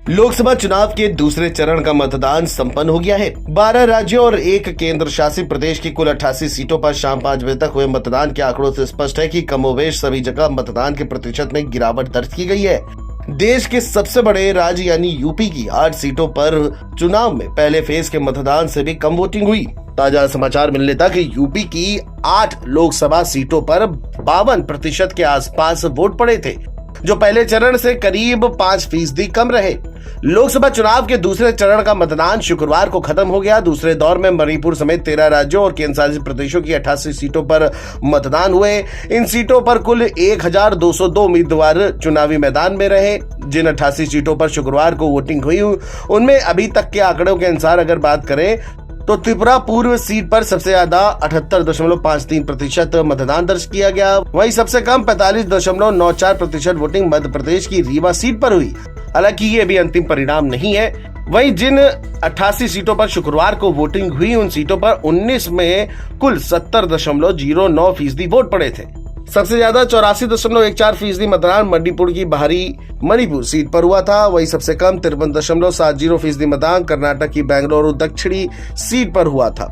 लोकसभा चुनाव के दूसरे चरण का मतदान संपन्न हो गया है। 12 राज्यों और एक केंद्र शासित प्रदेश की कुल 88 सीटों पर शाम 5 बजे तक हुए मतदान के आंकड़ों से स्पष्ट है कि कमोवेश सभी जगह मतदान के प्रतिशत में गिरावट दर्ज की गई है। देश के सबसे बड़े राज्य यानी यूपी की 8 सीटों पर चुनाव में पहले फेज के मतदान से भी कम वोटिंग हुई। ताजा समाचार मिलने तक यूपी की 8 लोकसभा सीटों पर 52% के आसपास वोट पड़े थे, जो पहले चरण से करीब 5% कम रहे। लोकसभा चुनाव के दूसरे चरण का मतदान शुक्रवार को खत्म हो गया। दूसरे दौर में मणिपुर समेत 13 राज्यों और केंद्र शासित प्रदेशों की 88 सीटों पर मतदान हुए। इन सीटों पर कुल 1202 उम्मीदवार चुनावी मैदान में रहे। जिन 88 सीटों पर शुक्रवार को वोटिंग हुई उनमें अभी तक के आंकड़ों के अनुसार अगर बात करें तो त्रिपुरा पूर्व सीट पर सबसे ज्यादा 78.53% मतदान दर्ज किया गया। वहीं सबसे कम 45.94% वोटिंग मध्य प्रदेश की रीवा सीट पर हुई। हालांकि ये भी अंतिम परिणाम नहीं है। वहीं जिन 88 सीटों पर शुक्रवार को वोटिंग हुई उन सीटों पर 19 में कुल 70.09% वोट पड़े थे। सबसे ज्यादा 84.14% मतदान मणिपुर की बाहरी मणिपुर सीट पर हुआ था। वहीं सबसे कम 53.70% मतदान कर्नाटक की बेंगलुरु दक्षिणी सीट पर हुआ था।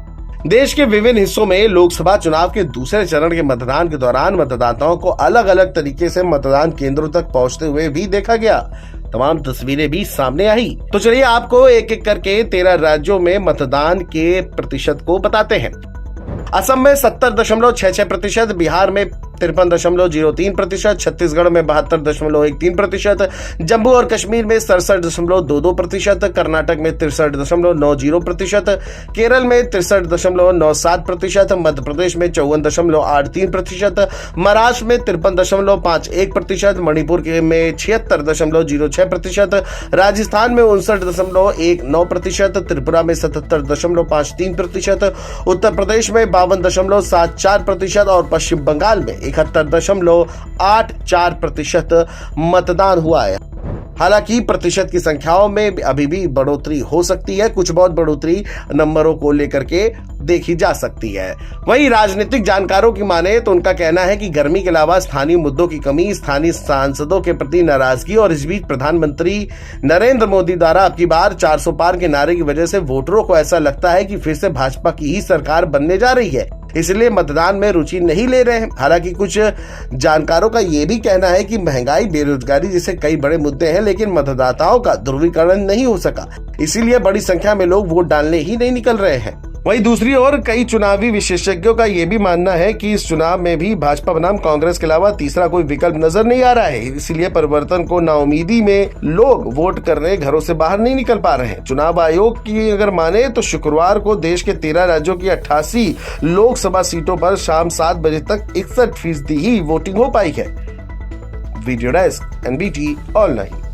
देश के विभिन्न हिस्सों में लोकसभा चुनाव के दूसरे चरण के मतदान के दौरान मतदाताओं को अलग अलग तरीके से मतदान केंद्रों तक पहुंचते हुए भी देखा गया। तमाम तस्वीरें भी सामने आई। तो चलिए आपको एक एक करके 13 राज्यों में मतदान के प्रतिशत को बताते हैं। असम में 70.66%, बिहार में 53.03%, छत्तीसगढ़ में 72.13%, जम्मू और कश्मीर में 67.22%, कर्नाटक में 63.90%, केरल में 63.97%, मध्य प्रदेश में 54.83%, महाराष्ट्र में 53.51%, मणिपुर में 76.06%, राजस्थान में 59.19%, त्रिपुरा में 77.53%, उत्तर प्रदेश में 52.74% और पश्चिम बंगाल में 71.84% मतदान हुआ है। हालांकि प्रतिशत की संख्याओं में अभी भी बढ़ोतरी हो सकती है। कुछ बहुत बढ़ोतरी नंबरों को लेकर के देखी जा सकती है। वहीं राजनीतिक जानकारों की माने तो उनका कहना है कि गर्मी के अलावा स्थानीय मुद्दों की कमी, स्थानीय सांसदों के प्रति नाराजगी और इस बीच प्रधानमंत्री नरेंद्र मोदी द्वारा अब की बार 400 पार के नारे की वजह से वोटरों को ऐसा लगता है कि फिर से भाजपा की ही सरकार बनने जा रही है, इसलिए मतदान में रुचि नहीं ले रहे हैं। हालांकि कुछ जानकारों का ये भी कहना है कि महंगाई, बेरोजगारी जैसे कई बड़े मुद्दे हैं, लेकिन मतदाताओं का ध्रुवीकरण नहीं हो सका, इसीलिए बड़ी संख्या में लोग वोट डालने ही नहीं निकल रहे हैं। वहीं दूसरी ओर कई चुनावी विशेषज्ञों का यह भी मानना है कि इस चुनाव में भी भाजपा बनाम कांग्रेस के अलावा तीसरा कोई विकल्प नजर नहीं आ रहा है, इसलिए परिवर्तन को नाउमीदी में लोग वोट करने घरों से बाहर नहीं निकल पा रहे हैं। चुनाव आयोग की अगर माने तो शुक्रवार को देश के 13 राज्यों की 88 लोकसभा सीटों पर शाम 7 बजे तक 61% ही वोटिंग हो पाई है। Video desk NBT online.